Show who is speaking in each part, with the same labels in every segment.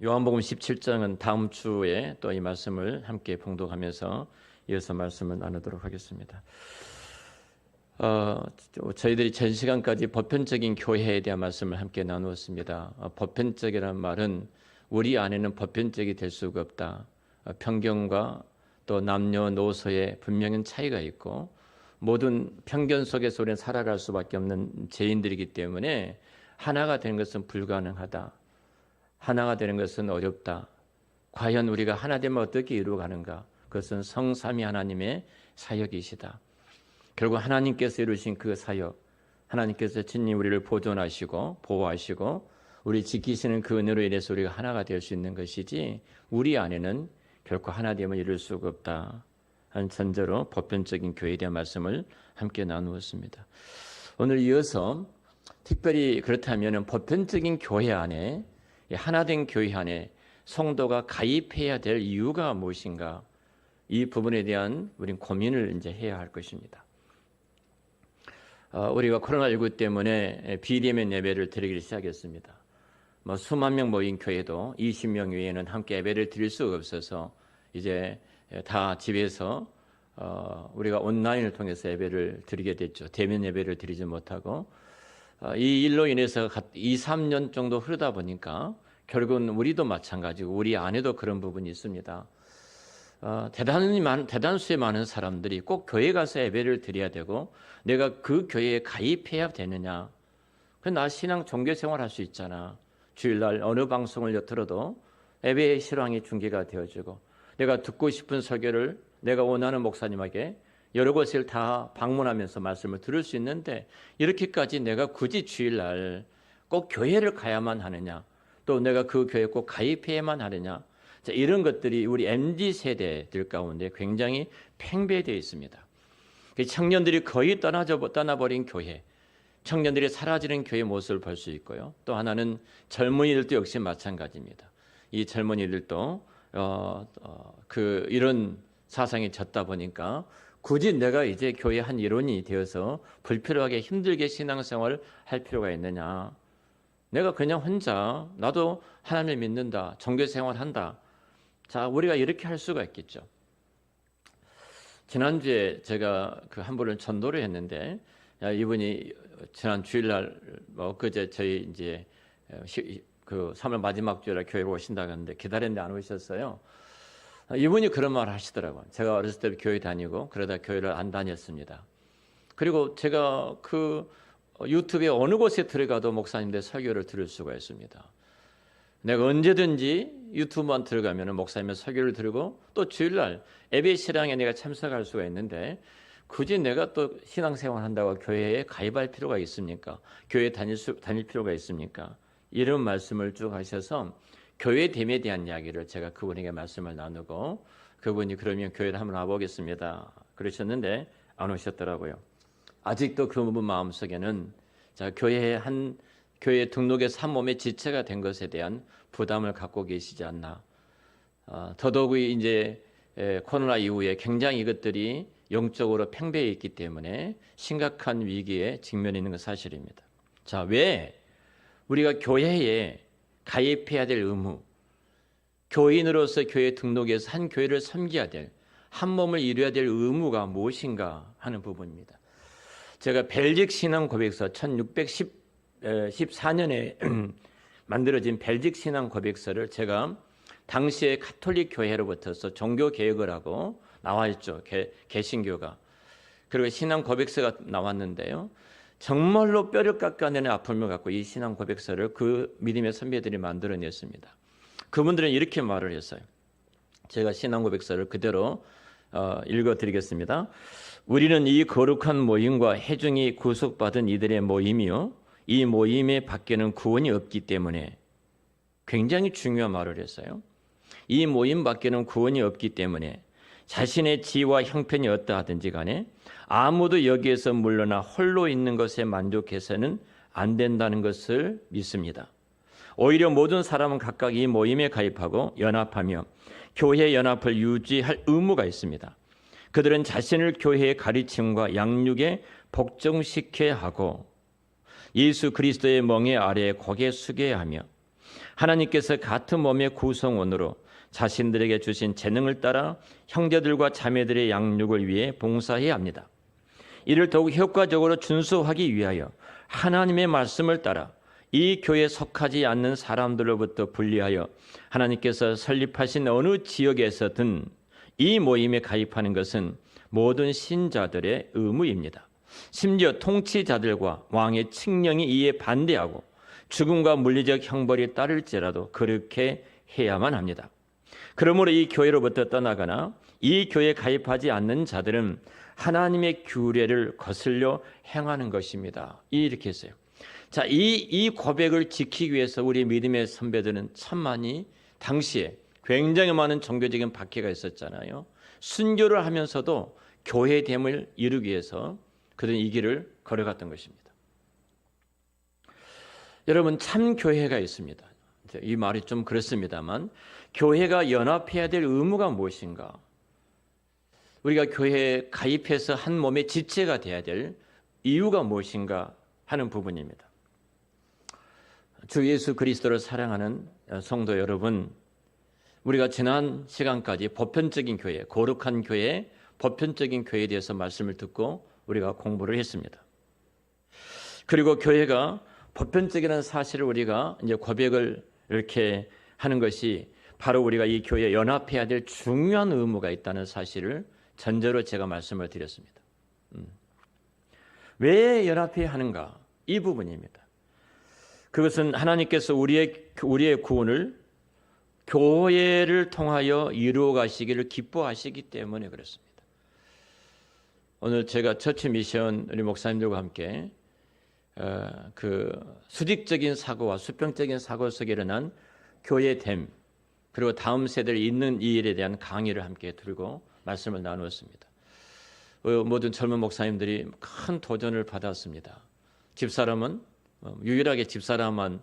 Speaker 1: 요한복음 17장은 다음 주에 또 이 말씀을 함께 봉독하면서 이어서 말씀을 나누도록 하겠습니다. 저희들이 전 시간까지 보편적인 교회에 대한 말씀을 함께 나누었습니다. 보편적이라는 말은 우리 안에는 보편적이 될 수가 없다. 편견과 또 남녀노소의 분명한 차이가 있고 모든 편견 속에서 우리는 살아갈 수밖에 없는 죄인들이기 때문에 하나가 되는 것은 불가능하다. 하나가 되는 것은 어렵다. 과연 우리가 하나 되면 어떻게 이루어가는가? 그것은 성삼위 하나님의 사역이시다. 결국 하나님께서 이루신 그 사역, 하나님께서 친히 우리를 보존하시고 보호하시고 우리 지키시는 그 은혜로 인해서 우리가 하나가 될 수 있는 것이지 우리 안에는 결코 하나 되면 이룰 수가 없다. 하는 전제로 보편적인 교회에 대한 말씀을 함께 나누었습니다. 오늘 이어서 특별히 그렇다면 보편적인 교회 안에 하나된 교회 안에 성도가 가입해야 될 이유가 무엇인가? 이 부분에 대한 우린 고민을 이제 해야 할 것입니다. 우리가 코로나19 때문에 비대면 예배를 드리기 시작했습니다. 수만 명 모인 교회도 20명 외에는 함께 예배를 드릴 수가 없어서 이제 다 집에서 우리가 온라인을 통해서 예배를 드리게 됐죠. 대면 예배를 드리지 못하고 이 일로 인해서 2, 3년 정도 흐르다 보니까 결국은 우리도 마찬가지고 우리 안에도 그런 부분이 있습니다. 대단수의 많은 사람들이 꼭 교회 가서 예배를 드려야 되고 내가 그 교회에 가입해야 되느냐. 나 신앙 종교생활 할 수 있잖아. 주일날 어느 방송을 들어도 예배의 실황이 중계가 되어지고 내가 듣고 싶은 설교를 내가 원하는 목사님에게 여러 곳을 다 방문하면서 말씀을 들을 수 있는데 이렇게까지 내가 굳이 주일날 꼭 교회를 가야만 하느냐, 또 내가 그 교회에 꼭 가입해야만 하느냐, 자, 이런 것들이 우리 MZ세대들 가운데 굉장히 팽배되어 있습니다. 청년들이 거의 떠나버린 교회, 청년들이 사라지는 교회 모습을 볼 수 있고요. 또 하나는 젊은이들도 역시 마찬가지입니다. 이 젊은이들도 이런 사상이 졌다 보니까 굳이 내가 이제 교회 한 일원이 되어서 불필요하게 힘들게 신앙생활을 할 필요가 있느냐. 내가 그냥 혼자 나도 하나님을 믿는다. 종교생활한다. 자, 우리가 이렇게 할 수가 있겠죠. 지난주에 제가 한 분을 전도를 했는데 이분이 지난 주일날 그제 저희 이제 3월 마지막 주일에 교회로 오신다고 하는데 기다렸는데 안 오셨어요. 이분이 그런 말을 하시더라고요. 제가 어렸을 때 교회 다니고 그러다 교회를 안 다녔습니다. 그리고 제가 유튜브에 어느 곳에 들어가도 목사님들 설교를 들을 수가 있습니다. 내가 언제든지 유튜브만 들어가면 목사님의 설교를 들고 또 주일날 예배 실황에 내가 참석할 수가 있는데 굳이 내가 또 신앙생활 한다고 교회에 가입할 필요가 있습니까? 교회에 다닐 필요가 있습니까? 이런 말씀을 쭉 하셔서 교회됨에 대한 이야기를 제가 그분에게 말씀을 나누고 그분이 그러면 교회를 한번 와보겠습니다. 그러셨는데 안 오셨더라고요. 아직도 그분 마음속에는 교회 등록에서 한 몸의 지체가 된 것에 대한 부담을 갖고 계시지 않나. 더더욱이 이제 코로나 이후에 굉장히 이것들이 영적으로 팽배해 있기 때문에 심각한 위기에 직면해 있는 건 사실입니다. 자, 왜 우리가 교회에 가입해야 될 의무, 교인으로서 교회 등록해서 한 교회를 섬겨야 될, 한 몸을 이루어야 될 의무가 무엇인가 하는 부분입니다. 제가 벨직 신앙 고백서 1614년에 만들어진 벨직 신앙 고백서를 제가 당시에 가톨릭 교회로부터서 종교 개혁을 하고 나와 있죠. 개신교가. 그리고 신앙 고백서가 나왔는데요. 정말로 뼈를 깎아내는 아픔을 갖고 이 신앙 고백서를 그 믿음의 선배들이 만들어냈습니다. 그분들은 이렇게 말을 했어요. 제가 신앙 고백서를 그대로 읽어드리겠습니다. 우리는 이 거룩한 모임과 해중이 구속받은 이들의 모임이요, 이 모임에 밖에는 구원이 없기 때문에, 굉장히 중요한 말을 했어요. 이 모임 밖에는 구원이 없기 때문에 자신의 지와 형편이 어떠하든지 간에 아무도 여기에서 물러나 홀로 있는 것에 만족해서는 안 된다는 것을 믿습니다. 오히려 모든 사람은 각각 이 모임에 가입하고 연합하며 교회 연합을 유지할 의무가 있습니다. 그들은 자신을 교회의 가르침과 양육에 복종시켜야 하고 예수 그리스도의 멍에 아래에 고개 숙여야 하며 하나님께서 같은 몸의 구성원으로 자신들에게 주신 재능을 따라 형제들과 자매들의 양육을 위해 봉사해야 합니다. 이를 더욱 효과적으로 준수하기 위하여 하나님의 말씀을 따라 이 교회에 속하지 않는 사람들로부터 분리하여 하나님께서 설립하신 어느 지역에서든 이 모임에 가입하는 것은 모든 신자들의 의무입니다. 심지어 통치자들과 왕의 칙령이 이에 반대하고 죽음과 물리적 형벌이 따를지라도 그렇게 해야만 합니다. 그러므로 이 교회로부터 떠나거나 이 교회에 가입하지 않는 자들은 하나님의 규례를 거슬려 행하는 것입니다. 이렇게 했어요. 자, 이 고백을 지키기 위해서 우리 믿음의 선배들은 참 많이 당시에 굉장히 많은 종교적인 박해가 있었잖아요. 순교를 하면서도 교회됨을 이루기 위해서 그들은 이 길을 걸어갔던 것입니다. 여러분, 참 교회가 있습니다. 이 말이 좀 그렇습니다만 교회가 연합해야 될 의무가 무엇인가? 우리가 교회에 가입해서 한 몸의 지체가 돼야 될 이유가 무엇인가 하는 부분입니다. 주 예수 그리스도를 사랑하는 성도 여러분, 우리가 지난 시간까지 보편적인 교회, 거룩한 교회, 보편적인 교회에 대해서 말씀을 듣고 우리가 공부를 했습니다. 그리고 교회가 보편적이라는 사실을 우리가 이제 고백을 이렇게 하는 것이 바로 우리가 이 교회에 연합해야 될 중요한 의무가 있다는 사실을 전제로 제가 말씀을 드렸습니다. 왜 연합해야 하는가? 이 부분입니다. 그것은 하나님께서 우리의 구원을 교회를 통하여 이루어 가시기를 기뻐하시기 때문에 그렇습니다. 오늘 제가 처치 미션 우리 목사님들과 함께 그 수직적인 사고와 수평적인 사고 속에 일어난 교회됨 그리고 다음 세대를 잇는 이 일에 대한 강의를 함께 들고 말씀을 나누었습니다. 모든 젊은 목사님들이 큰 도전을 받았습니다. 집사람은 유일하게 집사람만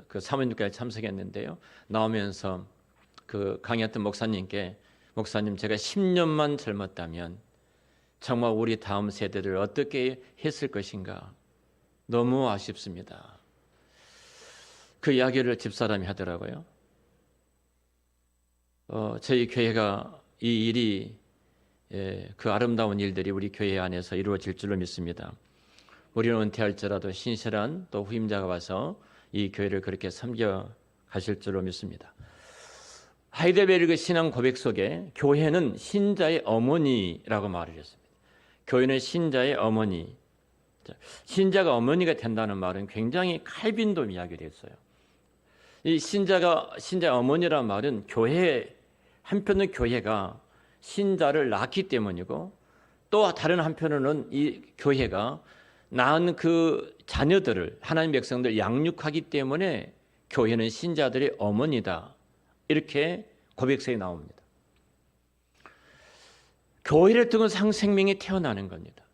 Speaker 1: 그 사모님까지 참석했는데요. 나오면서 그 강의했던 목사님께 목사님 제가 10년만 젊었다면 정말 우리 다음 세대를 어떻게 했을 것인가 너무 아쉽습니다. 그 이야기를 집사람이 하더라고요. 저희 교회가 이 일이 그 아름다운 일들이 우리 교회 안에서 이루어질 줄로 믿습니다. 우리는 은퇴할지라도 신실한 또 후임자가 와서 이 교회를 그렇게 섬겨 가실 줄로 믿습니다. 하이델베르그 신앙 고백 속에 교회는 신자의 어머니라고 말을 했습니다. 교회는 신자의 어머니. 신자가 어머니가 된다는 말은 굉장히 칼빈도 이야기를 했어요. 이 신자의 어머니라는 말은 교회 한편은 교회가 신자를 낳기 때문이고 또 다른 한편으로는 이 교회가 낳은 그 자녀들을 하나님 백성들 양육하기 때문에 교회는 신자들의 어머니다. 이렇게 고백서에 나옵니다. 교회를 통한 생명이 태어나는 겁니다.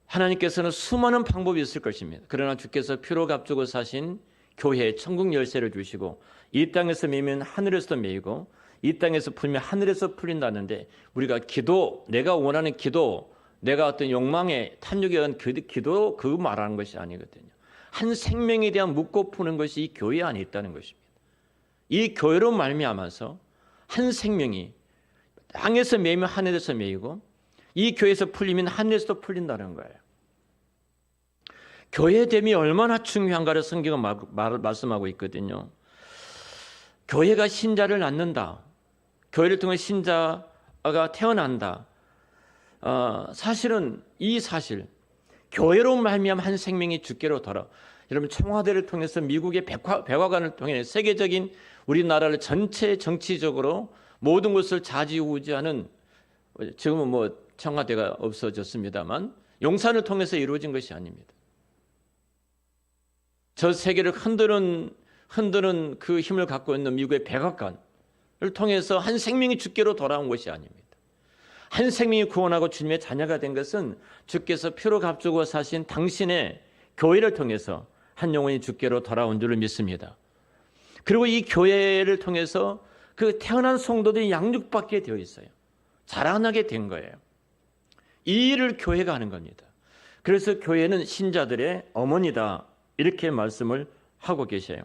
Speaker 1: 하나님께서는 수많은 방법이 있을 것입니다. 그러나 주께서 피로 값주고 사신 교회에 천국 열쇠를 주시고 이 땅에서 매면 하늘에서 매이고 이 땅에서 풀면 하늘에서 풀린다는데 우리가 기도, 내가 원하는 기도, 내가 어떤 욕망에 탐욕에 의한 그 기도 그 말하는 것이 아니거든요. 한 생명에 대한 묻고 푸는 것이 이 교회 안에 있다는 것입니다. 이 교회로 말미암아서 한 생명이 땅에서 매이면 하늘에서 매이고 이 교회에서 풀리면 하늘에서도 풀린다는 거예요. 교회됨이 얼마나 중요한가를 성경은 말씀하고 있거든요. 교회가 신자를 낳는다. 교회를 통해 신자가 태어난다. 사실은 이 사실 교회로 말미암아 한 생명이 주께로 돌아. 여러분 청와대를 통해서 미국의 백화관을 통해 세계적인 우리나라를 전체 정치적으로 모든 것을 좌지우지하는 지금은 뭐 청와대가 없어졌습니다만 용산을 통해서 이루어진 것이 아닙니다. 저 세계를 흔드는 그 힘을 갖고 있는 미국의 백악관을 통해서 한 생명이 주께로 돌아온 것이 아닙니다. 한 생명이 구원하고 주님의 자녀가 된 것은 주께서 피로 값주고 사신 당신의 교회를 통해서 한 영혼이 주께로 돌아온 줄을 믿습니다. 그리고 이 교회를 통해서 그 태어난 성도들이 양육받게 되어 있어요. 자라나게 된 거예요. 이 일을 교회가 하는 겁니다. 그래서 교회는 신자들의 어머니다 이렇게 말씀을 하고 계셔요.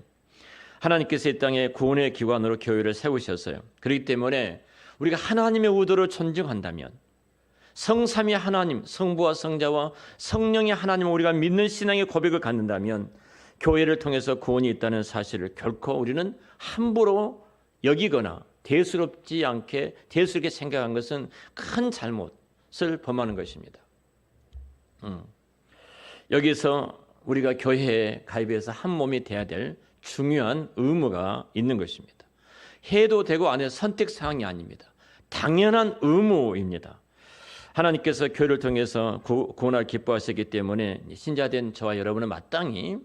Speaker 1: 하나님께서 이 땅에 구원의 기관으로 교회를 세우셨어요. 그렇기 때문에 우리가 하나님의 의도를 존중한다면 성삼위 하나님, 성부와 성자와 성령의 하나님을 우리가 믿는 신앙의 고백을 갖는다면 교회를 통해서 구원이 있다는 사실을 결코 우리는 함부로 여기거나 대수롭게 생각한 것은 큰 잘못을 범하는 것입니다. 여기서 우리가 교회에 가입해서 한 몸이 돼야 될 중요한 의무가 있는 것입니다. 해도 되고 안 해도 선택사항이 아닙니다. 당연한 의무입니다. 하나님께서 교회를 통해서 구원을 기뻐하시기 때문에 신자된 저와 여러분은 마땅히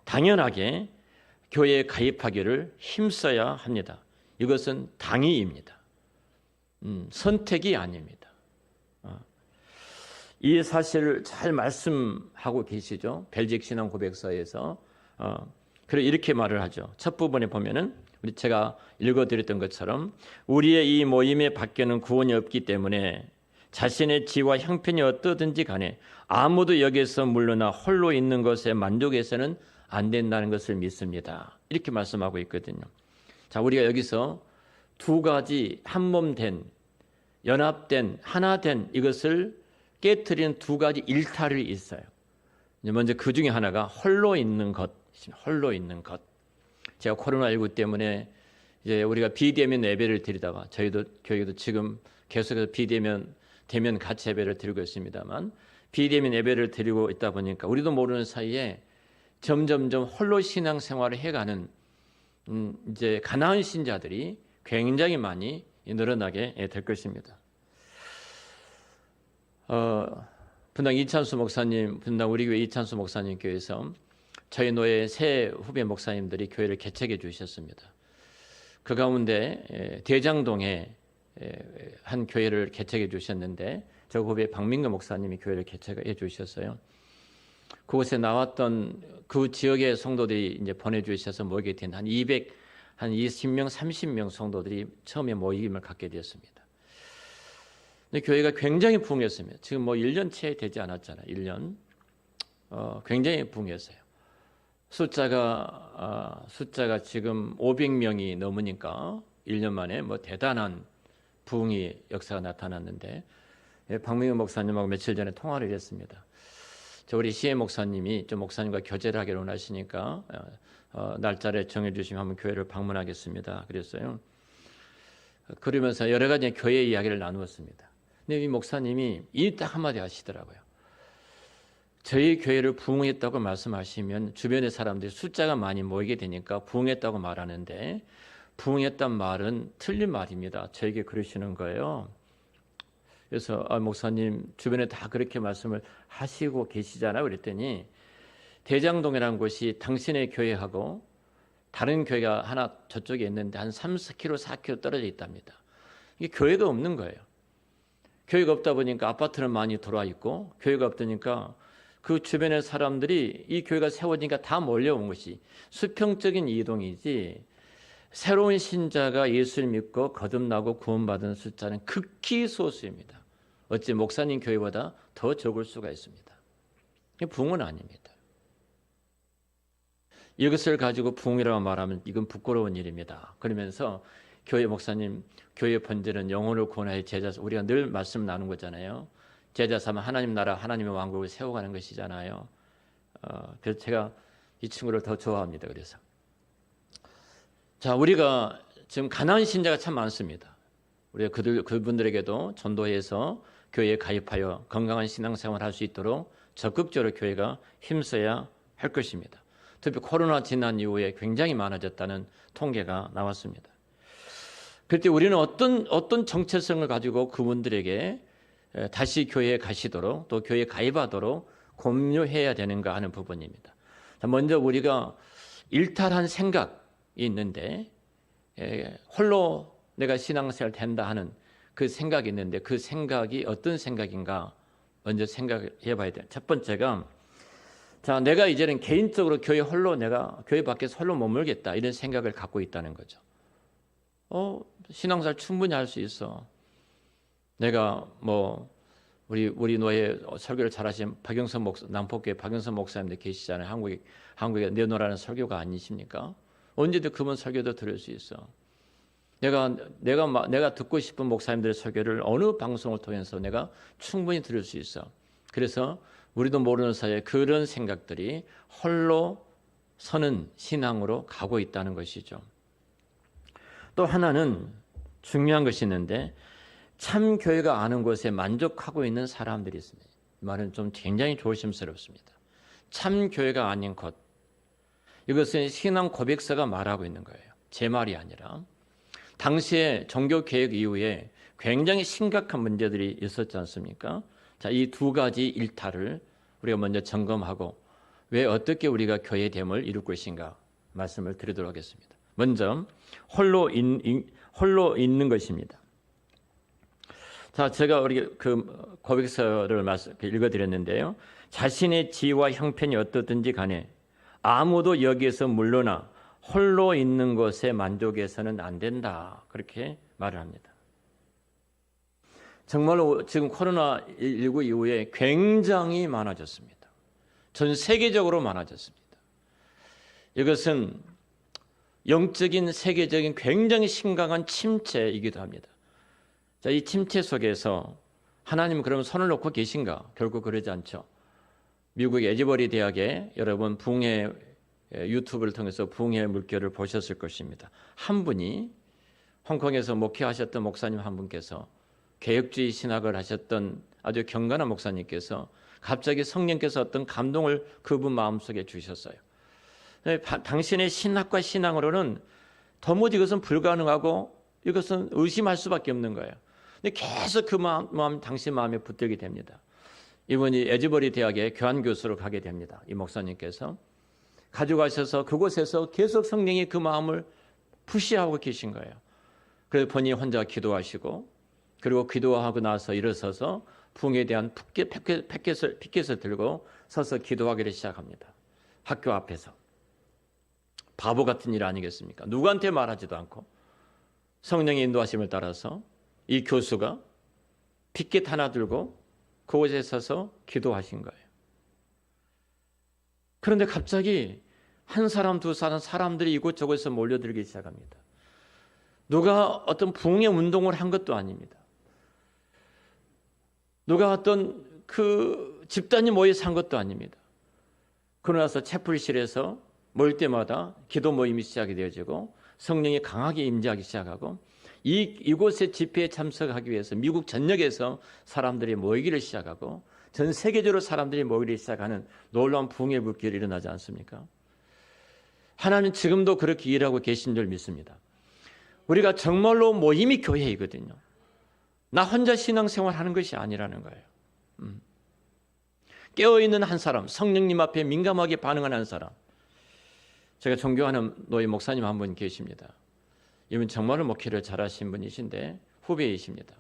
Speaker 1: 당연하게 교회에 가입하기를 힘써야 합니다. 이것은 당위입니다. 선택이 아닙니다. 이 사실을 잘 말씀하고 계시죠. 벨직 신앙 고백서에서. 그리고 이렇게 말을 하죠. 첫 부분에 보면은 제가 읽어드렸던 것처럼 우리의 이 모임에 밖에는 구원이 없기 때문에 자신의 지와 형편이 어떠든지 간에 아무도 여기에서 물러나 홀로 있는 것에 만족해서는 안 된다는 것을 믿습니다. 이렇게 말씀하고 있거든요. 자, 우리가 여기서 두 가지 한 몸 된, 연합된, 하나 된 이것을 깨트리는 두 가지 일탈이 있어요. 먼저 그 중에 하나가 홀로 있는 것, 홀로 있는 것. 제가 코로나19 때문에 이제 우리가 비대면 예배를 드리다가 저희도 교회도 지금 계속해서 비대면 대면 같이 예배를 드리고 있습니다만 비대면 예배를 드리고 있다 보니까 우리도 모르는 사이에 점점점 홀로 신앙 생활을 해가는 이제 가나안 신자들이 굉장히 많이 늘어나게 될 것입니다. 분당 이찬수 목사님, 분당 우리 교회 이찬수 목사님 교회에서 저희 노예 새 후배 목사님들이 교회를 개척해 주셨습니다. 그 가운데 대장동에 한 교회를 개척해 주셨는데 저 후배 박민규 목사님이 교회를 개척해 주셨어요. 그곳에 나왔던 그 지역의 성도들이 이제 보내주셔서 모이게 된 한 20명, 30명 성도들이 처음에 모임을 갖게 되었습니다. 근데 교회가 굉장히 부흥했습니다. 지금 뭐 1년 채 되지 않았잖아요. 1년. 굉장히 부흥했어요. 숫자가 지금 500명이 넘으니까 1년 만에 뭐 대단한 부흥의 역사가 나타났는데 박민규 목사님하고 며칠 전에 통화를 했습니다. 저 우리 시혜 목사님이 좀 목사님과 교제를 하기로 원하시니까 날짜를 정해주시면 한번 교회를 방문하겠습니다. 그랬어요. 그러면서 여러 가지 교회 이야기를 나누었습니다. 근데 이 목사님이 이 딱 한마디 하시더라고요. 저희 교회를 부흥했다고 말씀하시면 주변의 사람들이 숫자가 많이 모이게 되니까 부흥했다고 말하는데 부흥했단 말은 틀린 말입니다. 저에게 그러시는 거예요. 그래서 목사님 주변에 다 그렇게 말씀을 하시고 계시잖아요. 그랬더니 대장동이라는 곳이 당신의 교회하고 다른 교회가 하나 저쪽에 있는데 한 3km, 4km 떨어져 있답니다. 이게 교회가 없는 거예요. 교회가 없다 보니까 아파트는 많이 들어와 있고 교회가 없다니까 그 주변의 사람들이 이 교회가 세워지니까 다 몰려온 것이 수평적인 이동이지 새로운 신자가 예수를 믿고 거듭나고 구원받은 숫자는 극히 소수입니다. 어찌 목사님 교회보다 더 적을 수가 있습니다. 이게 부흥은 아닙니다. 이것을 가지고 부흥이라고 말하면 이건 부끄러운 일입니다. 그러면서 교회 목사님, 교회 본질은 영혼을 구원하여 제자, 우리가 늘 말씀 나눈 거잖아요. 제자 삼아 하나님 나라, 하나님의 왕국을 세워가는 것이잖아요. 그래서 제가 이 친구를 더 좋아합니다. 그래서 자, 우리가 지금 가나안 신자가 참 많습니다. 우리가 그분들에게도 전도해서 교회에 가입하여 건강한 신앙생활을 할 수 있도록 적극적으로 교회가 힘써야 할 것입니다. 특히 코로나 지난 이후에 굉장히 많아졌다는 통계가 나왔습니다. 그때 우리는 어떤 정체성을 가지고 그분들에게 다시 교회에 가시도록 또 교회에 가입하도록 공유해야 되는가 하는 부분입니다. 먼저 우리가 일탈한 생각이 있는데 홀로 내가 신앙생활 된다 하는 그 생각이 있는데 그 생각이 어떤 생각인가 먼저 생각해 봐야 돼요. 첫 번째가 자, 내가 이제는 개인적으로 내가 교회 밖에서 홀로 머물겠다 이런 생각을 갖고 있다는 거죠. 신앙생활 충분히 할 수 있어. 내가 뭐 우리 노예 설교를 잘하신 남포교회 박영선 목사님들 계시잖아요. 한국에 내놓으라는 설교가 아니십니까? 언제든 그분 설교도 들을 수 있어. 내가 듣고 싶은 목사님들의 설교를 어느 방송을 통해서 내가 충분히 들을 수 있어. 그래서 우리도 모르는 사이에 그런 생각들이 홀로 서는 신앙으로 가고 있다는 것이죠. 또 하나는 중요한 것이 있는데 참 교회가 아는 곳에 만족하고 있는 사람들이 있습니다. 이 말은 좀 굉장히 조심스럽습니다. 참 교회가 아닌 것. 이것은 신앙 고백서가 말하고 있는 거예요. 제 말이 아니라. 당시에 종교개혁 이후에 굉장히 심각한 문제들이 있었지 않습니까? 자, 이 두 가지 일탈을 우리가 먼저 점검하고 왜 어떻게 우리가 교회됨을 이룰 것인가 말씀을 드리도록 하겠습니다. 먼저 홀로 있는 것입니다. 자, 제가 우리 그 고백서를 읽어드렸는데요. 자신의 지위와 형편이 어떻든지 간에 아무도 여기에서 물러나 홀로 있는 것에 만족해서는 안 된다. 그렇게 말을 합니다. 정말로 지금 코로나19 이후에 굉장히 많아졌습니다. 전 세계적으로 많아졌습니다. 이것은 영적인 세계적인 굉장히 심각한 침체이기도 합니다. 자, 이 침체 속에서 하나님은 그러면 손을 놓고 계신가? 결국 그러지 않죠. 미국의 에즈버리 대학에 여러분 붕괴 유튜브를 통해서 붕괴 물결을 보셨을 것입니다. 한 분이 홍콩에서 목회하셨던 목사님 한 분께서 개혁주의 신학을 하셨던 아주 경건한 목사님께서 갑자기 성령께서 어떤 감동을 그분 마음속에 주셨어요. 당신의 신학과 신앙으로는 도무지 이것은 불가능하고 이것은 의심할 수밖에 없는 거예요. 근데 계속 그 마음 당신 마음에 붙들게 됩니다. 이분이 에즈버리 대학에 교환교수로 가게 됩니다. 이 목사님께서 가져가셔서 그곳에서 계속 성령이 그 마음을 푸시하고 계신 거예요. 그래서 본인이 혼자 기도하시고 그리고 기도하고 나서 일어서서 붕에 대한 피켓을 들고 서서 기도하기를 시작합니다. 학교 앞에서. 바보 같은 일 아니겠습니까? 누구한테 말하지도 않고 성령의 인도하심을 따라서 이 교수가 피켓 하나 들고 그곳에 서서 기도하신 거예요. 그런데 갑자기 한 사람 두 사람들이 이곳저곳에서 몰려들기 시작합니다. 누가 어떤 붕괴 운동을 한 것도 아닙니다. 누가 어떤 그 집단이 모여서 한 것도 아닙니다. 그러고 나서 채플실에서 모일 때마다 기도 모임이 시작이 되어지고 성령이 강하게 임재하기 시작하고 이곳의 집회에 참석하기 위해서 미국 전역에서 사람들이 모이기를 시작하고 전 세계적으로 사람들이 모이기 시작하는 놀라운 붕괴 물결이 일어나지 않습니까? 하나님 지금도 그렇게 일하고 계신 줄 믿습니다. 우리가 정말로 모임이 교회이거든요. 나 혼자 신앙생활 하는 것이 아니라는 거예요. 깨어있는 한 사람, 성령님 앞에 민감하게 반응하는 한 사람. 제가 존경하는 노예 목사님 한 분 계십니다. 이분 정말로 목회를 잘하신 분이신데 후배이십니다.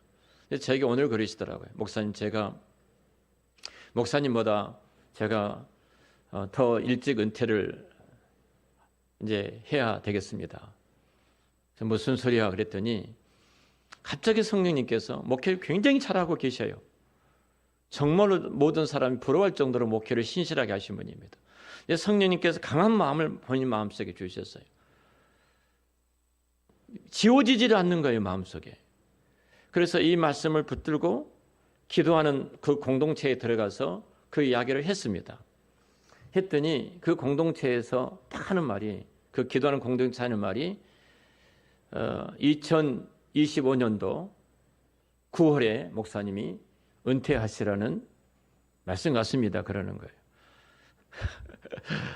Speaker 1: 저에게 오늘 그러시더라고요. 목사님, 제가 목사님보다 제가 더 일찍 은퇴를 이제 해야 되겠습니다. 무슨 소리야 그랬더니 갑자기 성령님께서 목회를 굉장히 잘하고 계셔요. 정말로 모든 사람이 부러워할 정도로 목회를 신실하게 하신 분입니다. 성령님께서 강한 마음을 본인 마음속에 주셨어요. 지워지지를 않는 거예요, 마음속에. 그래서 이 말씀을 붙들고 기도하는 그 공동체에 들어가서 그 이야기를 했습니다. 했더니 그 공동체에서 딱 하는 말이, 그 기도하는 공동체 하는 말이 2025년도 9월에 목사님이 은퇴하시라는 말씀 같습니다. 그러는 거예요.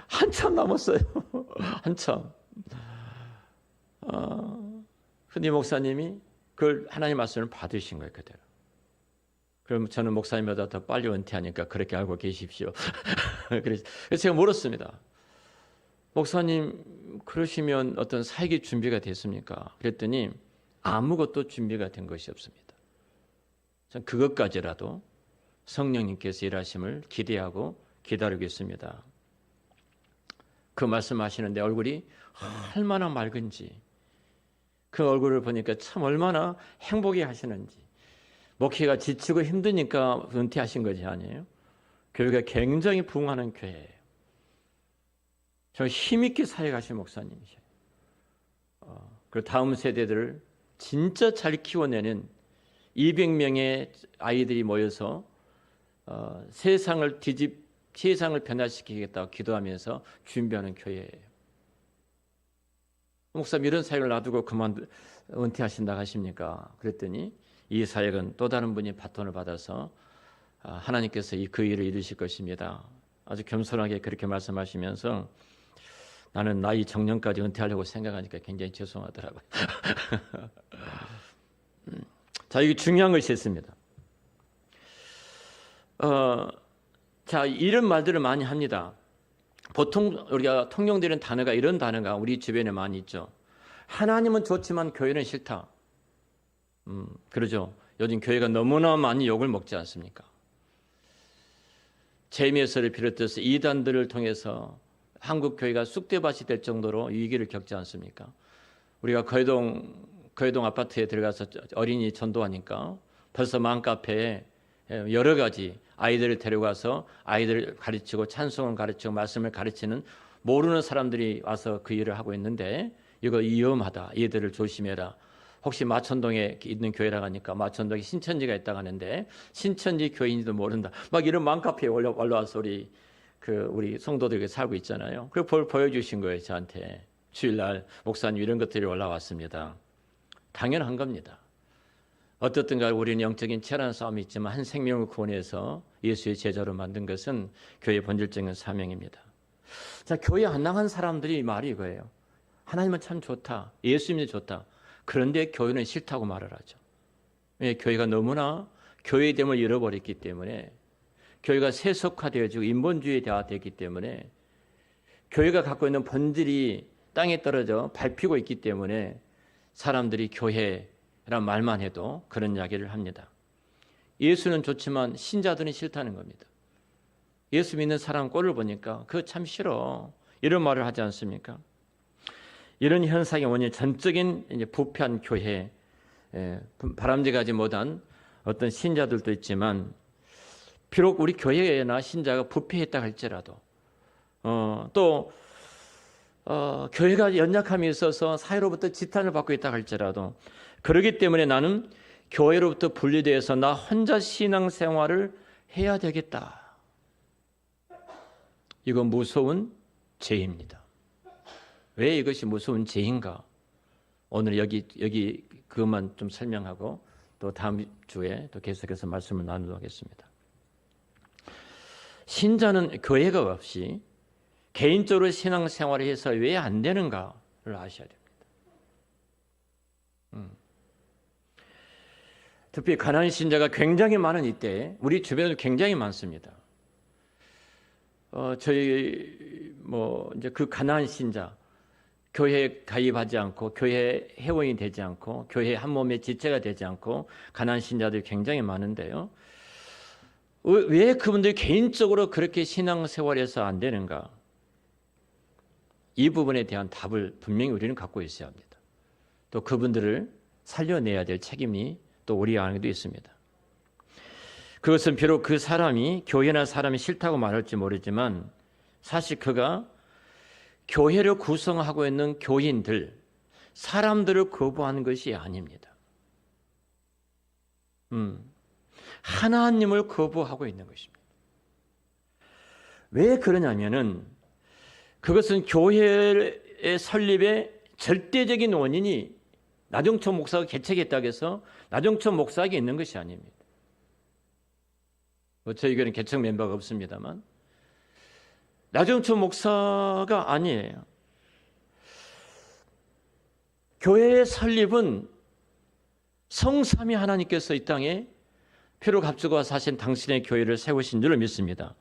Speaker 1: 한참 남았어요. 한참. 근데 목사님이 그걸 하나님 말씀을 받으신 거예요. 그대로. 그럼 저는 목사님보다 더 빨리 은퇴하니까 그렇게 알고 계십시오. 그래서 제가 물었습니다. 목사님 그러시면 어떤 사역의 준비가 됐습니까? 그랬더니 아무것도 준비가 된 것이 없습니다. 전 그것까지라도 성령님께서 일하심을 기대하고 기다리고 있습니다. 그 말씀하시는데 얼굴이 얼마나 맑은지, 그 얼굴을 보니까 참 얼마나 행복해 하시는지. 목회가 지치고 힘드니까 은퇴하신 것이 아니에요. 교회가 굉장히 부흥하는 교회예요. 저 힘있게 사역하신 목사님이셔요. 그 다음 세대들을 진짜 잘 키워내는 200명의 아이들이 모여서 세상을 변화시키겠다고 기도하면서 준비하는 교회예요. 목사님 이런 사역을 놔두고 은퇴하신다고 하십니까? 그랬더니 이 사역은 또 다른 분이 바톤을 받아서 하나님께서 그 일을 이루실 것입니다. 아주 겸손하게 그렇게 말씀하시면서 나는 나이 정년까지 은퇴하려고 생각하니까 굉장히 죄송하더라고요. 자, 이게 중요한 것이 있습니다. 자, 이런 말들을 많이 합니다. 보통 우리가 통용되는 단어가 이런 단어가 우리 주변에 많이 있죠. 하나님은 좋지만 교회는 싫다. 그러죠. 요즘 교회가 너무나 많이 욕을 먹지 않습니까? 재미에서를 비롯해서 이단들을 통해서 한국 교회가 쑥대밭이 될 정도로 위기를 겪지 않습니까? 우리가 거회동 아파트에 들어가서 어린이 전도하니까 벌써 맘카페에 여러 가지 아이들을 데려가서 아이들을 가르치고 찬송을 가르치고 말씀을 가르치는 모르는 사람들이 와서 그 일을 하고 있는데 이거 위험하다. 얘들을 조심해라. 혹시 마천동에 있는 교회라고 하니까 마천동에 신천지가 있다고 하는데 신천지 교인지도 모른다. 막 이런 맘카페에 올라와서 우리 성도들에게 살고 있잖아요. 그리고 그걸 보여주신 거예요. 저한테. 주일날 목사님 이런 것들이 올라왔습니다. 당연한 겁니다. 어떻든 간에 우리는 영적인 치열한 싸움이 있지만 한 생명을 구원해서 예수의 제자로 만든 것은 교회의 본질적인 사명입니다. 자, 교회 안 나간 사람들이 말이 이거예요. 하나님은 참 좋다. 예수님이 좋다. 그런데 교회는 싫다고 말을 하죠. 왜? 교회가 너무나 교회됨을 잃어버렸기 때문에 교회가 세속화되어지고 인본주의화되기 때문에 교회가 갖고 있는 본질이 땅에 떨어져 밟히고 있기 때문에 사람들이 교회란 말만 해도 그런 이야기를 합니다. 예수는 좋지만 신자들은 싫다는 겁니다. 예수 믿는 사람 꼴을 보니까 그거 참 싫어. 이런 말을 하지 않습니까? 이런 현상의 원인 전적인 부패한 교회, 바람직하지 못한 어떤 신자들도 있지만 비록 우리 교회나 신자가 부패했다 할지라도 또 교회가 연약함이 있어서 사회로부터 지탄을 받고 있다 할지라도 그러기 때문에 나는 교회로부터 분리되어서 나 혼자 신앙생활을 해야 되겠다. 이건 무서운 죄입니다. 왜 이것이 무서운 죄인가? 오늘 여기 그것만 좀 설명하고 또 다음 주에 또 계속해서 말씀을 나누도록 하겠습니다. 신자는 교회가 없이 개인적으로 신앙생활을 해서 왜 안 되는가를 아셔야 됩니다. 특히 가난한 신자가 굉장히 많은 이때 우리 주변에도 굉장히 많습니다. 저희 이제 그 가난한 신자 교회에 가입하지 않고 교회 회원이 되지 않고 교회 한 몸의 지체가 되지 않고 가난한 신자들이 굉장히 많은데요. 왜 그분들이 개인적으로 그렇게 신앙생활에서 안 되는가? 이 부분에 대한 답을 분명히 우리는 갖고 있어야 합니다. 또 그분들을 살려내야 될 책임이 또 우리 안에도 있습니다. 그것은 비록 그 사람이 교회나 사람이 싫다고 말할지 모르지만 사실 그가 교회를 구성하고 있는 교인들, 사람들을 거부하는 것이 아닙니다. 하나님을 거부하고 있는 것입니다. 왜 그러냐면은 그것은 교회의 설립의 절대적인 원인이 나종천 목사가 개척했다고 해서 나종천 목사에게 있는 것이 아닙니다. 저희 교회는 개척 멤버가 없습니다만 나종천 목사가 아니에요. 교회의 설립은 성삼위 하나님께서 이 땅에 피로 값주고 사신 당신의 교회를 세우신 줄을 믿습니다.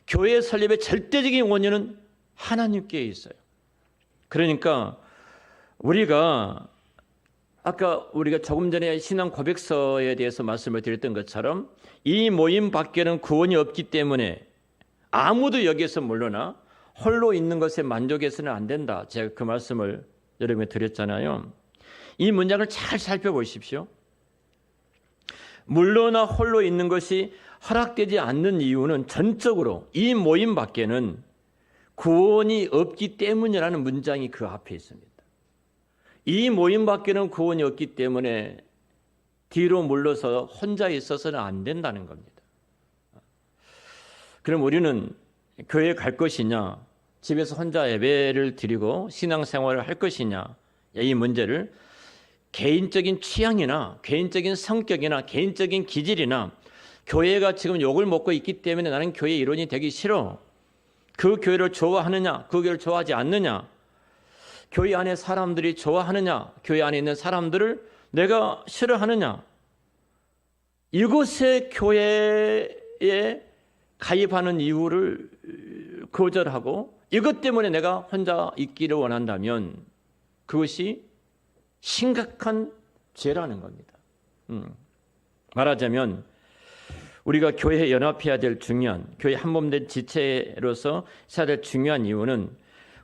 Speaker 1: 교회의 설립의 절대적인 원인은 하나님께 있어요. 그러니까 아까 우리가 조금 전에 신앙 고백서에 대해서 말씀을 드렸던 것처럼 이 모임 밖에는 구원이 없기 때문에 아무도 여기에서 물러나 홀로 있는 것에 만족해서는 안 된다. 제가 그 말씀을 여러분께 드렸잖아요. 이 문장을 잘 살펴보십시오. 물러나 홀로 있는 것이 허락되지 않는 이유는 전적으로 이 모임 밖에는 구원이 없기 때문이라는 문장이 그 앞에 있습니다. 이 모임밖에는 구원이 없기 때문에 뒤로 물러서 혼자 있어서는 안 된다는 겁니다. 그럼 우리는 교회에 갈 것이냐, 집에서 혼자 예배를 드리고 신앙생활을 할 것이냐, 이 문제를 개인적인 취향이나 개인적인 성격이나 개인적인 기질이나 교회가 지금 욕을 먹고 있기 때문에 나는 교회 일원이 되기 싫어, 그 교회를 좋아하느냐, 그 교회를 좋아하지 않느냐, 교회 안에 사람들이 좋아하느냐, 교회 안에 있는 사람들을 내가 싫어하느냐, 이곳의 교회에 가입하는 이유를 거절하고 이것 때문에 내가 혼자 있기를 원한다면 그것이 심각한 죄라는 겁니다. 말하자면 우리가 교회에 연합해야 될 중요한, 교회 한몸된 지체로서 해야 될 중요한 이유는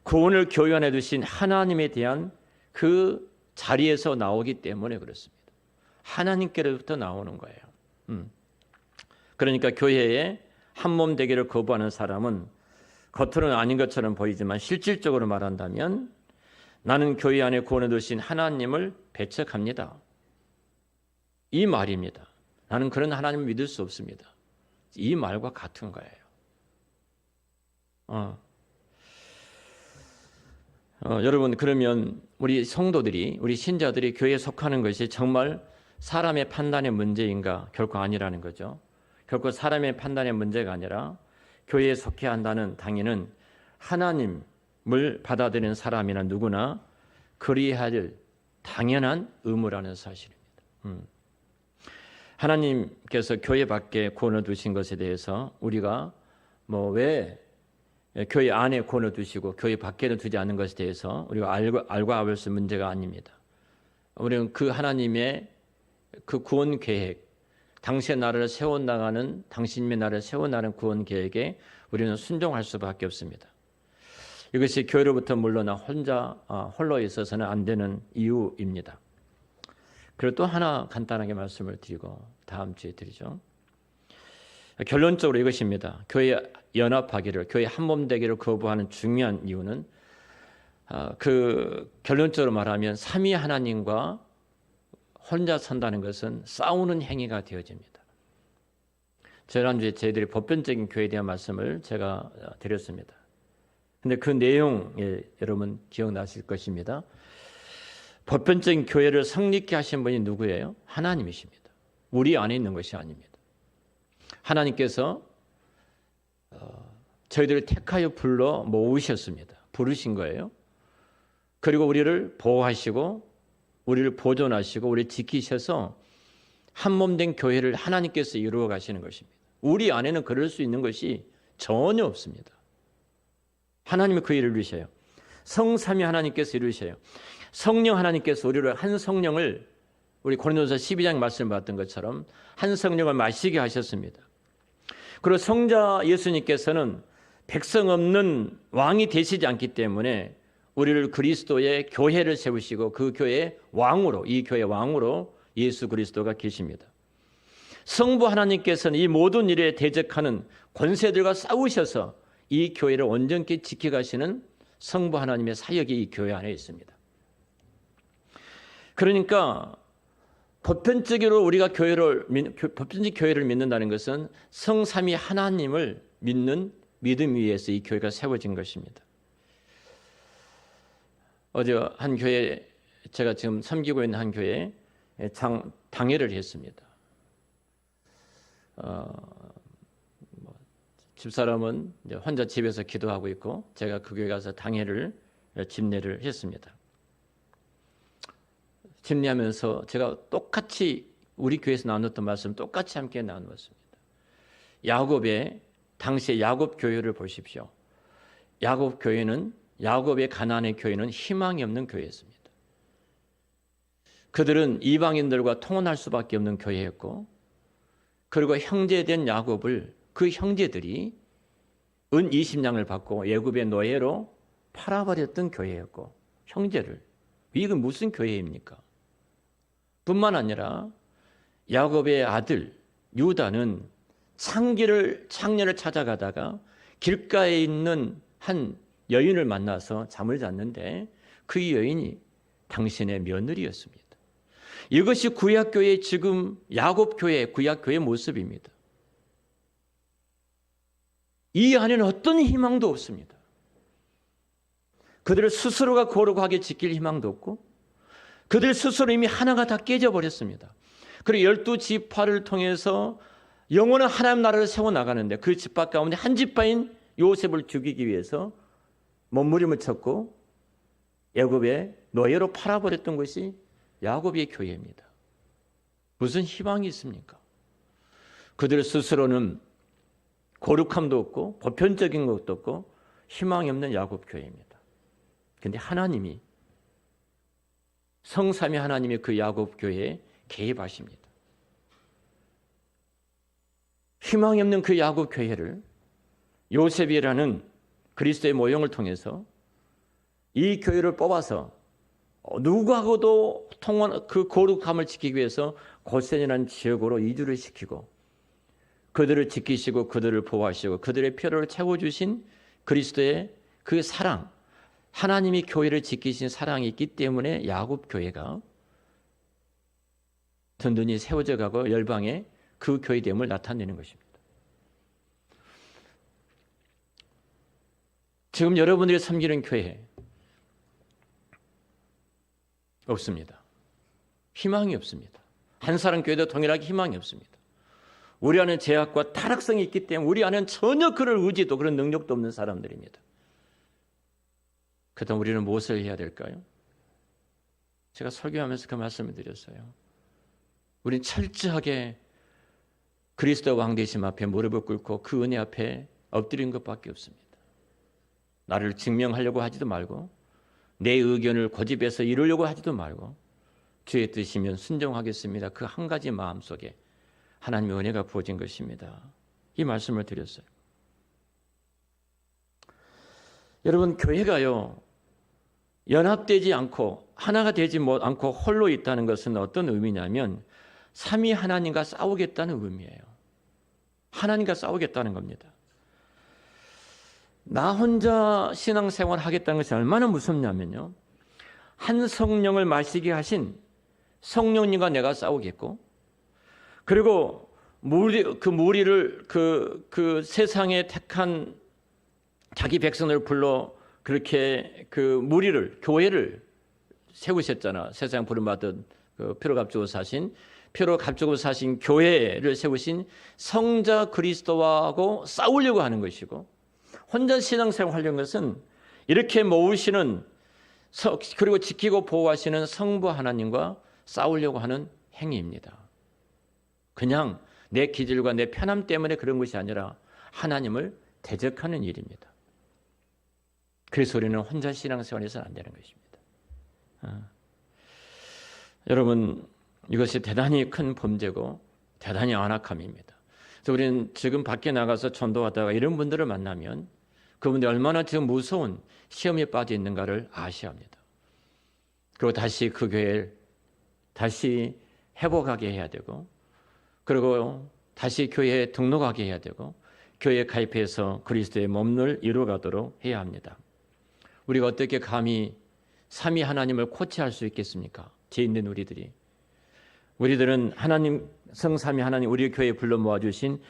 Speaker 1: 구원을 교회 안에 두신 하나님에 대한 그 자리에서 나오기 때문에 그렇습니다. 하나님께로부터 나오는 거예요. 그러니까 교회에 한몸 되기를 거부하는 사람은 겉으로는 아닌 것처럼 보이지만 실질적으로 말한다면 나는 교회 안에 구원해 두신 하나님을 배척합니다, 이 말입니다. 나는 그런 하나님을 믿을 수 없습니다, 이 말과 같은 거예요. 여러분, 그러면 우리 성도들이, 우리 신자들이 교회에 속하는 것이 정말 사람의 판단의 문제인가? 결코 아니라는 거죠. 결코 사람의 판단의 문제가 아니라 교회에 속해야 한다는 당연은 하나님을 받아들이는 사람이나 누구나 그리해야 할 당연한 의무라는 사실입니다. 하나님께서 교회 밖에 구원을 두신 것에 대해서 우리가 왜 교회 안에 구원을 두시고 교회 밖에는 두지 않는 것에 대해서 우리가 알고 알을 수 문제가 아닙니다. 우리는 그 하나님의 그 구원 계획, 당신의 나라를 세워나가는, 당신의 나라를 세워나가는 구원 계획에 우리는 순종할 수밖에 없습니다. 이것이 교회로부터 물러나 홀로 있어서는 안 되는 이유입니다. 그리고 또 하나 간단하게 말씀을 드리고 다음 주에 드리죠. 결론적으로 이것입니다. 교회 연합하기를, 교회 한몸 되기를 거부하는 중요한 이유는 그 결론적으로 말하면 삼위 하나님과 혼자 산다는 것은 싸우는 행위가 되어집니다. 지난주에 저희들이 보편적인 교회에 대한 말씀을 제가 드렸습니다. 근데 그 내용에 여러분 기억나실 것입니다. 보편적인 교회를 성립케 하신 분이 누구예요? 하나님이십니다. 우리 안에 있는 것이 아닙니다. 하나님께서 저희들을 택하여 불러 모으셨습니다. 부르신 거예요. 그리고 우리를 보호하시고 우리를 보존하시고 우리를 지키셔서 한몸된 교회를 하나님께서 이루어 가시는 것입니다. 우리 안에는 그럴 수 있는 것이 전혀 없습니다. 하나님이 그 일을 이루셔요. 성삼위 하나님께서 이루셔요. 성령 하나님께서 우리를 한 성령을, 우리 고린도서 12장 말씀을 봤던 것처럼 한 성령을 마시게 하셨습니다. 그리고 성자 예수님께서는 백성 없는 왕이 되시지 않기 때문에 우리를 그리스도의 교회를 세우시고 그 교회의 왕으로, 이 교회의 왕으로 예수 그리스도가 계십니다. 성부 하나님께서는 이 모든 일에 대적하는 권세들과 싸우셔서 이 교회를 온전히 지켜가시는 성부 하나님의 사역이 이 교회 안에 있습니다. 그러니까 보편적으로 우리가 보편적 교회를 믿는다는 것은 성삼위 하나님을 믿는 믿음 위에서 이 교회가 세워진 것입니다. 어제 한 교회, 제가 지금 섬기고 있는 한 교회에 당회를 했습니다. 집사람은 이제 혼자 집에서 기도하고 있고 제가 그 교회 가서 당회를 집례를 했습니다. 집례하면서 제가 똑같이 우리 교회에서 나눴던 말씀 똑같이 함께 나누었습니다. 야곱의 당시의 야곱 교회를 보십시오. 야곱 교회는, 야곱의 가나안의 교회는 희망이 없는 교회였습니다. 그들은 이방인들과 통혼할 수밖에 없는 교회였고, 그리고 형제된 야곱을 그 형제들이 은 20냥을 받고 애굽의 노예로 팔아버렸던 교회였고, 형제를, 이건 무슨 교회입니까? 뿐만 아니라 야곱의 아들 유다는 창녀를 찾아가다가 길가에 있는 한 여인을 만나서 잠을 잤는데 그 여인이 당신의 며느리였습니다. 이것이 구약교회의 지금 야곱교회, 구약교회의 모습입니다. 이 안에는 어떤 희망도 없습니다. 그들 스스로가 거룩하게 지킬 희망도 없고 그들 스스로 이미 하나가 다 깨져버렸습니다. 그리고 12지파를 통해서 영원한 하나님 나라를 세워나가는데 그 지파 가운데 한 지파인 요셉을 죽이기 위해서 몸부림을 쳤고 애굽의 노예로 팔아버렸던 것이 야곱의 교회입니다. 무슨 희망이 있습니까? 그들 스스로는 거룩함도 없고 보편적인 것도 없고 희망이 없는 야곱 교회입니다. 그런데 하나님이 성삼위 하나님이 그 야곱 교회에 개입하십니다. 희망이 없는 그 야곱 교회를 요셉이라는 그리스도의 모형을 통해서 이 교회를 뽑아서 누구하고도 통한 그 거룩함을 지키기 위해서 고센이라는 지역으로 이주를 시키고 그들을 지키시고 그들을 보호하시고 그들의 필요를 채워주신 그리스도의 그 사랑, 하나님이 교회를 지키신 사랑이 있기 때문에 야곱 교회가 든든히 세워져 가고 열방에 그 교회됨을 나타내는 것입니다. 지금 여러분들이 섬기는 교회 없습니다. 희망이 없습니다. 한 사람 교회도 동일하게 희망이 없습니다. 우리 안에 죄악과 타락성이 있기 때문에 우리 안에는 전혀 그럴 의지도 그런 능력도 없는 사람들입니다. 그렇다면 우리는 무엇을 해야 될까요? 제가 설교하면서 그 말씀을 드렸어요. 우리는 철저하게 그리스도 왕되심 앞에 무릎을 꿇고 그 은혜 앞에 엎드린 것밖에 없습니다. 나를 증명하려고 하지도 말고 내 의견을 고집해서 이루려고 하지도 말고 주의 뜻이면 순종하겠습니다. 그 한 가지 마음속에 하나님의 은혜가 부어진 것입니다. 이 말씀을 드렸어요. 여러분, 교회가요 연합되지 않고 하나가 되지 않고 홀로 있다는 것은 어떤 의미냐면 삼위 하나님과 싸우겠다는 의미예요. 하나님과 싸우겠다는 겁니다. 나 혼자 신앙생활 하겠다는 것이 얼마나 무섭냐면요, 한 성령을 마시게 하신 성령님과 내가 싸우겠고, 그리고 무리를 그 세상에 택한 자기 백성을 불러 그렇게 그 무리를 교회를 세우셨잖아. 세상 부름받은 그 피로 값주고 사신 교회를 세우신 성자 그리스도하고 싸우려고 하는 것이고, 혼자 신앙생활 하려는 것은 이렇게 모으시는 그리고 지키고 보호하시는 성부 하나님과 싸우려고 하는 행위입니다. 그냥 내 기질과 내 편함 때문에 그런 것이 아니라 하나님을 대적하는 일입니다. 그래서 우리는 혼자 신앙생활해서는 안 되는 것입니다. 여러분, 이것이 대단히 큰 범죄고 대단히 안악함입니다. 그래서 우리는 지금 밖에 나가서 전도하다가 이런 분들을 만나면 그분들이 얼마나 지금 무서운 시험에 빠져 있는가를 아셔야 합니다. 그리고 다시 그 교회를 다시 회복하게 해야 되고, 그리고 다시 교회에 등록하게 해야 되고, 교회에 가입해서 그리스도의 몸을 이루어가도록 해야 합니다. 우리가 어떻게 감히 삼위 하나님을 코치할 수 있겠습니까? 죄 있는 우리들은 하나님, 성삼위 하나님, 우리 교회에 불러 모아주신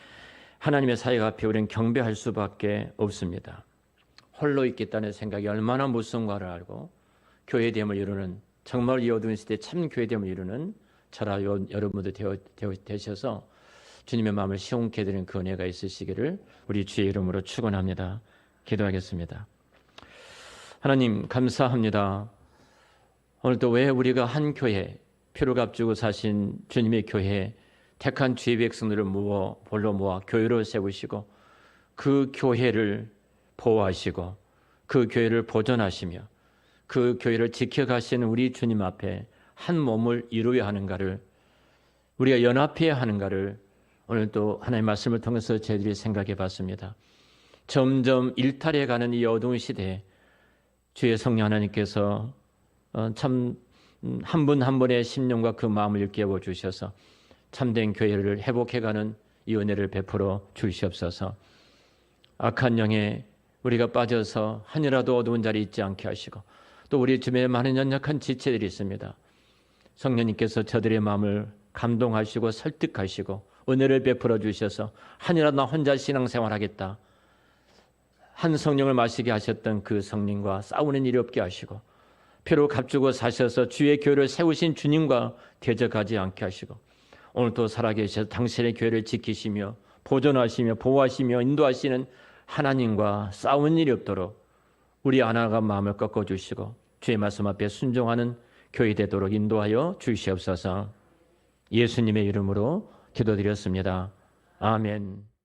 Speaker 1: 하나님의 사역 앞에 우리는 경배할 수밖에 없습니다. 홀로 있겠다는 생각이 얼마나 무서운가를 알고 교회됨을 이루는, 정말 이 어두운 시대에 참 교회됨을 이루는 저라 여러분들 되셔서 주님의 마음을 시원케 해드리는 그 은혜가 있으시기를 우리 주의 이름으로 축원합니다. 기도하겠습니다. 하나님, 감사합니다. 오늘도 왜 우리가 한 교회, 피로 값주고 사신 주님의 교회에 택한 주의 백성들을 불러 모아 교회로 세우시고 그 교회를 보호하시고 그 교회를 보존하시며 그 교회를 지켜가시는 우리 주님 앞에 한 몸을 이루어야 하는가를, 우리가 연합해야 하는가를 오늘 또 하나님의 말씀을 통해서 저희들이 생각해 봤습니다. 점점 일탈해가는 이 어두운 시대에 주의 성령 하나님께서 참 한 분 한 분의 심령과 그 마음을 일깨워 주셔서 참된 교회를 회복해가는 이 은혜를 베풀어 주시옵소서. 악한 영에 우리가 빠져서 한이라도 어두운 자리 있지 않게 하시고, 또 우리 주변에 많은 연약한 지체들이 있습니다. 성령님께서 저들의 마음을 감동하시고 설득하시고 은혜를 베풀어 주셔서 한이라도 나 혼자 신앙생활하겠다, 한 성령을 마시게 하셨던 그 성령과 싸우는 일이 없게 하시고 피로 값주고 사셔서 주의 교회를 세우신 주님과 대적하지 않게 하시고 오늘도 살아계셔서 당신의 교회를 지키시며 보존하시며 보호하시며 인도하시는 하나님과 싸우는 일이 없도록 우리 안아간 마음을 꺾어주시고 주의 말씀 앞에 순종하는 교회 되도록 인도하여 주시옵소서. 예수님의 이름으로 기도드렸습니다. 아멘.